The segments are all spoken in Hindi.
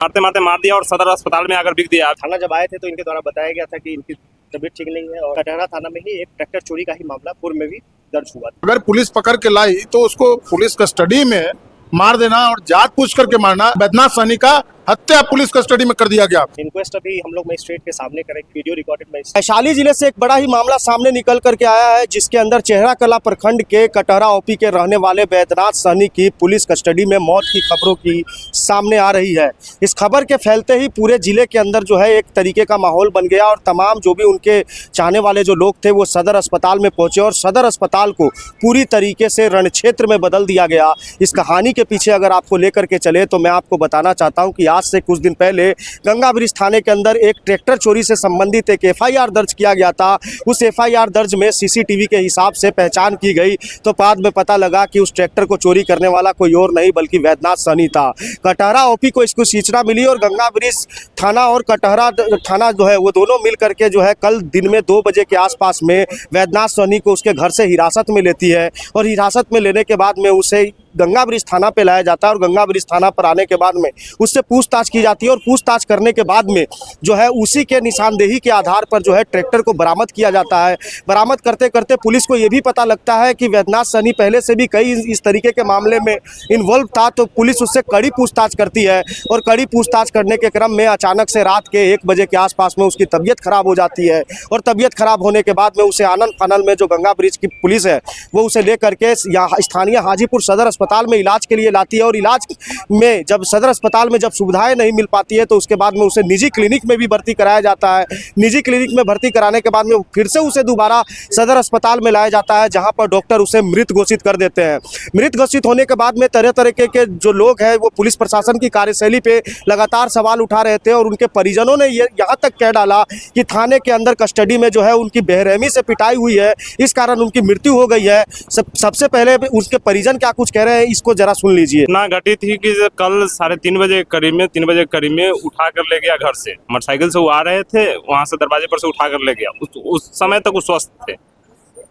मारते मारते मार दिया और सदर अस्पताल में आकर बिक दिया। थाना जब आए थे तो इनके द्वारा बताया गया था कि इनकी तबीयत ठीक नहीं है और कटहरा थाना में ही एक ट्रैक्टर चोरी का ही मामला पूर्व में भी दर्ज हुआ था। अगर पुलिस पकड़ के लाई तो उसको पुलिस कस्टडी में मार देना और जांच पूछ करके मारना। बैद्यनाथ सहनी का हत्या पुलिस कस्टडी में कर दिया गया। इंक्वेस्ट अभी हम लोग मजिस्ट्रेट के सामने करेंगे, वीडियो रिकॉर्डेड में। वैशाली जिले से एक बड़ा ही मामला सामने निकल करके आया है, जिसके अंदर चेहरा कला प्रखंड के कटहरा ओपी के रहने वाले बैद्यनाथ सहनी की पुलिस कस्टडी में मौत की खबरों की सामने आ रही है। इस खबर के फैलते ही पूरे जिले के अंदर जो है एक तरीके का माहौल बन गया और तमाम जो भी उनके चाहने वाले जो लोग थे वो सदर अस्पताल में पहुंचे और सदर अस्पताल को पूरी तरीके से रणक्षेत्र में बदल दिया गया। इस कहानी के पीछे अगर आपको लेकर के चले तो मैं आपको बताना चाहता हूं कि आज से कुछ दिन पहले गंगा ब्रिज थाने के अंदर एक ट्रैक्टर चोरी से संबंधित एक एफआईआर दर्ज किया गया था। उस एफआईआर दर्ज में सीसीटीवी के हिसाब से पहचान की गई तो बाद में पता लगा कि उस ट्रैक्टर को चोरी करने वाला कोई और नहीं बल्कि बैद्यनाथ सहनी था। कटहरा ओपी को इसको सूचना मिली और गंगा ब्रिज थाना और कटहरा थाना जो है वो दोनों मिल करके जो है कल दिन में 2 बजे के आसपास में बैद्यनाथ सहनी को उसके घर से हिरासत में लेती है और हिरासत में लेने के बाद में उसे गंगा ब्रिज थाना पे लाया जाता है और गंगा ब्रिज थाना पर आने के बाद में उससे पूछताछ की जाती है और पूछताछ करने के बाद में जो है उसी के निशानदेही के आधार पर जो है ट्रैक्टर को बरामद किया जाता है। बरामद करते करते पुलिस को ये भी पता लगता है कि बैद्यनाथ सहनी पहले से भी कई इस तरीके के मामले में इन्वॉल्व था, तो पुलिस उससे कड़ी पूछताछ करती है और कड़ी पूछताछ करने के क्रम में अचानक से रात के 1 बजे के आसपास में उसकी तबीयत खराब हो जाती है और तबीयत खराब होने के बाद में उसे आनंद फानल में जो गंगा ब्रिज की पुलिस है वो उसे लेकर के यहाँ स्थानीय हाजीपुर सदर अस्पताल में इलाज के लिए लाती है और इलाज में जब सदर अस्पताल में जब सुविधाएं नहीं मिल पाती है तो उसके बाद में उसे निजी क्लिनिक में भी भर्ती कराया जाता है। निजी क्लिनिक में भर्ती कराने के बाद में फिर से उसे दोबारा सदर अस्पताल में लाया जाता है, जहां पर डॉक्टर उसे मृत घोषित कर देते हैं। मृत घोषित होने के बाद में तरह तरह के जो लोग हैं वो पुलिस प्रशासन की कार्यशैली पे लगातार सवाल उठा रहे थे और उनके परिजनों ने ये यहाँ तक कह डाला कि थाने के अंदर कस्टडी में जो है उनकी बेरहमी से पिटाई हुई है, इस कारण उनकी मृत्यु हो गई है। सबसे पहले उसके परिजन क्या कुछ कह रहे हैं इसको जरा सुन लीजिए। ना घटी थी कि कल 3:30 बजे करीब में 3 बजे करीब में उठा कर ले गया घर से, मोटरसाइकिल से वो आ रहे थे, वहां से दरवाजे पर से उठा कर ले गया। उस समय तक वो स्वस्थ थे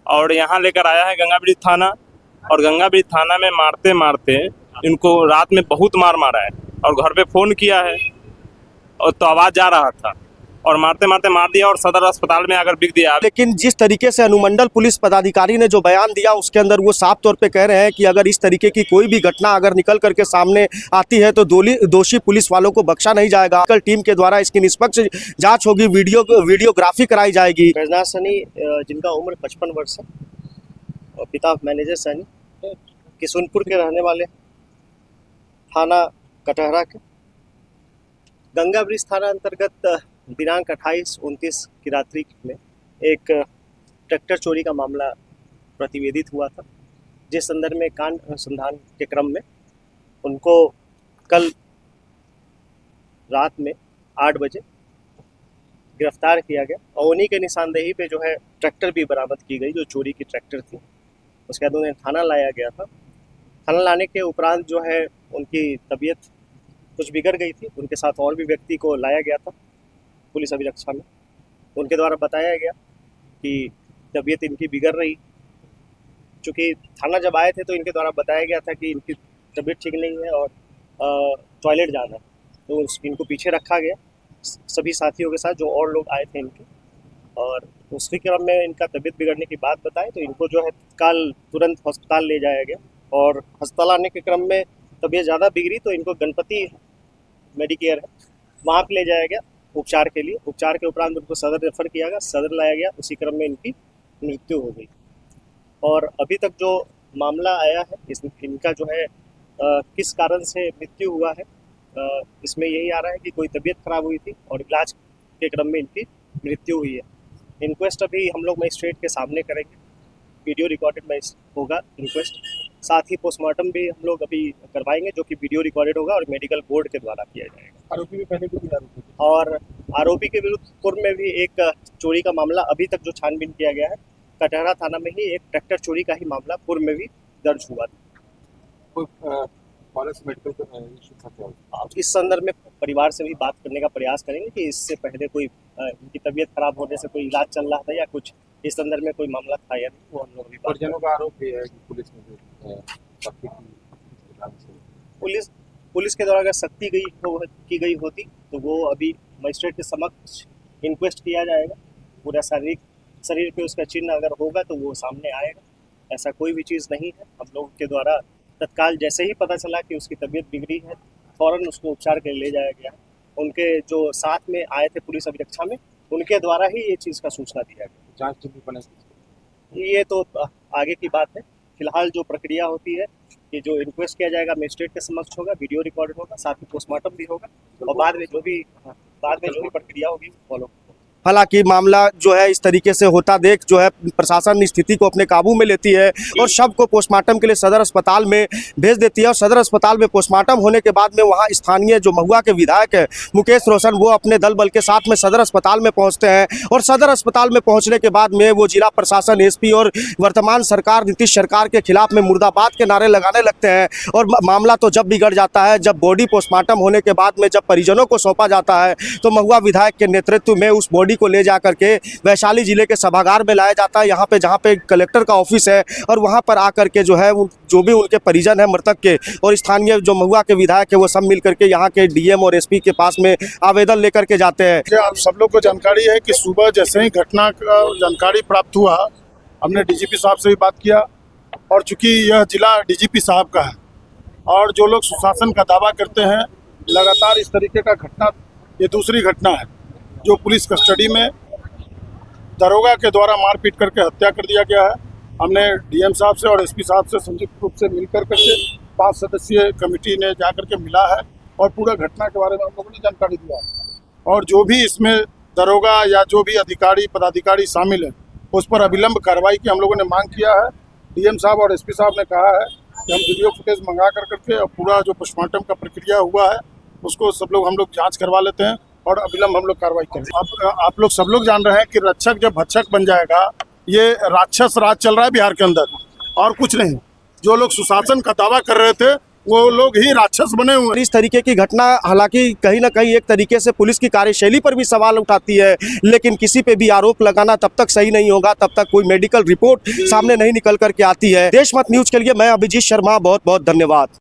और यहाँ लेकर आया है गंगा ब्रिज थाना और गंगा ब्रिज थाना में मारते मारते इनको रात में बहुत मार मारा है और घर पे फोन किया है और तो आवाज जा रहा था और मारते मारते मार दिया और सदर अस्पताल में आकर बिक दिया। लेकिन जिस तरीके से अनुमंडल पुलिस पदाधिकारी ने जो बयान दिया उसके अंदर वो साफ तौर पे कह रहे हैं कि अगर इस तरीके की कोई भी घटना अगर निकल करके सामने आती है तो दोषी पुलिस वालों को बख्शा नहीं जाएगा। कल टीम के द्वारा इसकी निष्पक्ष जांच होगी, वीडियोग्राफी कराई जाएगी। बैद्यनाथ सहनी जिनका उम्र 55 वर्ष है और पिता मैनेजर सहनी किशुनपुर के रहने वाले, थाना कटहरा के। गंगा ब्रिज थाना अंतर्गत दिनांक 28-29 की रात्रि में एक ट्रैक्टर चोरी का मामला प्रतिवेदित हुआ था, जिस संदर्भ में कांड अनुसंधान के क्रम में उनको कल रात में 8 बजे गिरफ्तार किया गया और उन्हीं के निशानदेही पे जो है ट्रैक्टर भी बरामद की गई जो चोरी की ट्रैक्टर थी। उसके बाद उन्हें थाना लाया गया था। थाना लाने के उपरांत जो है उनकी तबीयत कुछ बिगड़ गई थी, उनके साथ और भी व्यक्ति को लाया गया था पुलिस अभिरक्षा में। उनके द्वारा बताया गया कि तबीयत इनकी बिगड़ रही, चूँकि थाना जब आए थे तो इनके द्वारा बताया गया था कि इनकी तबीयत ठीक नहीं है और टॉयलेट जाना है, तो इनको पीछे रखा गया सभी साथियों के साथ जो और लोग आए थे इनके, और उसके क्रम में इनका तबीयत बिगड़ने की बात बताई तो इनको जो है तत्काल तुरंत अस्पताल ले जाया गया और अस्पताल आने के क्रम में तबीयत ज़्यादा बिगड़ी तो इनको गणपति मेडिकेयर है वहाँ पर ले जाया गया उपचार के लिए। उपचार के उपरांत उनको सदर रेफर किया गया, सदर लाया गया, उसी क्रम में इनकी मृत्यु हो गई। और अभी तक जो मामला आया है इनका जो है किस कारण से मृत्यु हुआ है, इसमें यही आ रहा है कि कोई तबीयत खराब हुई थी और इलाज के क्रम में इनकी मृत्यु हुई है। इंक्वेस्ट अभी हम लोग मजिस्ट्रेट के सामने करेंगे, वीडियो रिकॉर्डेड में होगा इंक्वेस्ट, साथ ही पोस्टमार्टम भी हम लोग अभी करवाएंगे जो कि वीडियो रिकॉर्डेड होगा और मेडिकल बोर्ड के द्वारा किया जाएगा। आरोपी भी पहले भी आरोपी और आरोपी के विरुद्ध पूर्व में भी एक चोरी का मामला अभी तक जो छानबीन किया गया है, कटहरा थाना में ही एक ट्रैक्टर चोरी का ही मामला पूर्व में भी दर्ज हुआ था। इस संदर्भ में परिवार से भी बात करने का प्रयास करेंगे कि इससे पहले कोई इनकी तबीयत खराब होने से कोई इलाज चल रहा था या कुछ इस संदर्भ में कोई मामला था या नहीं, वो हम लोग भी परिजनों का आरोप भी है कि पुलिस पुलिस के द्वारा अगर सख्ती की गई होती तो वो अभी मजिस्ट्रेट के समक्ष इंक्वेस्ट किया जाएगा। पूरा शरीर पे उसका चिन्ह अगर होगा तो वो सामने आएगा। ऐसा कोई भी चीज़ नहीं है। हम लोगों के द्वारा तत्काल जैसे ही पता चला कि उसकी तबीयत बिगड़ी है, फौरन उसको उपचार के लिए ले जाया गया। उनके जो साथ में आए थे पुलिस अभिरक्षा में, उनके द्वारा ही ये चीज़ का सूचना दिया गया। जांच टीम भी बनेगी, ये तो आगे की बात है। फिलहाल जो प्रक्रिया होती है कि जो इंक्वेस्ट किया जाएगा मजिस्ट्रेट के समक्ष होगा, वीडियो रिकॉर्ड होगा, साथ में पोस्टमार्टम भी होगा और बाद में जो भी प्रक्रिया होगी फॉलो। हालांकि मामला जो है इस तरीके से होता देख जो है प्रशासन स्थिति को अपने काबू में लेती है और शव को पोस्टमार्टम के लिए सदर अस्पताल में भेज देती है। और सदर अस्पताल में पोस्टमार्टम होने के बाद में वहां स्थानीय जो महुआ के विधायक है मुकेश रोशन, वो अपने दल बल के साथ में सदर अस्पताल में पहुंचते हैं और सदर अस्पताल में पहुंचने के बाद में वो जिला प्रशासन, एसपी और वर्तमान सरकार नीतीश सरकार के खिलाफ में मुर्दाबाद के नारे लगाने लगते हैं। और मामला तो जब बिगड़ जाता है जब बॉडी पोस्टमार्टम होने के बाद में जब परिजनों को सौंपा जाता है तो महुआ विधायक के नेतृत्व में उस बॉडी को ले जा करके वैशाली जिले के सभागार में लाया जाता है, यहाँ पे जहाँ पे कलेक्टर का ऑफिस है। और वहाँ पर आकर के जो है जो भी उनके परिजन है मृतक के और स्थानीय जो महुआ के विधायक है वो सब मिल करके यहाँ के डीएम और एसपी के पास में आवेदन लेकर के जाते हैं। आप सब लोग को जानकारी है कि सुबह जैसे ही घटना का जानकारी प्राप्त हुआ, हमने डीजीपी साहब से भी बात किया। और चूंकि यह जिला डीजीपी साहब का है और जो लोग सुशासन का दावा करते हैं, लगातार इस तरीके का घटना ये दूसरी घटना है जो पुलिस कस्टडी में दरोगा के द्वारा मारपीट करके हत्या कर दिया गया है। हमने डीएम साहब से और एसपी साहब से संयुक्त रूप से मिलकर करके 5 सदस्यीय कमेटी ने जाकर के मिला है और पूरा घटना के बारे में हम लोगों ने जानकारी दिया है। और जो भी इसमें दरोगा या जो भी अधिकारी पदाधिकारी शामिल है उस पर अविलंब कार्रवाई की हम लोगों ने मांग किया है। डीएम साहब और एसपी साहब ने कहा है कि हम वीडियो फुटेज मंगा करके और पूरा जो पोस्टमार्टम का प्रक्रिया हुआ है उसको हम लोग जाँच करवा लेते हैं और अविलंब हम लोग कार्रवाई करें। अब आप लोग सब लोग जान रहे हैं कि रक्षक जब भक्षक बन जाएगा, ये राक्षस राज चल रहा है बिहार के अंदर और कुछ नहीं। जो लोग सुशासन का दावा कर रहे थे वो लोग ही राक्षस बने हुए हैं। इस तरीके की घटना हालांकि कहीं ना कहीं एक तरीके से पुलिस की कार्यशैली पर भी सवाल उठाती है, लेकिन किसी पे भी आरोप लगाना तब तक सही नहीं होगा तब तक कोई मेडिकल रिपोर्ट सामने नहीं निकल करके आती है। देशमत न्यूज के लिए मैं अभिजीत शर्मा, बहुत बहुत धन्यवाद।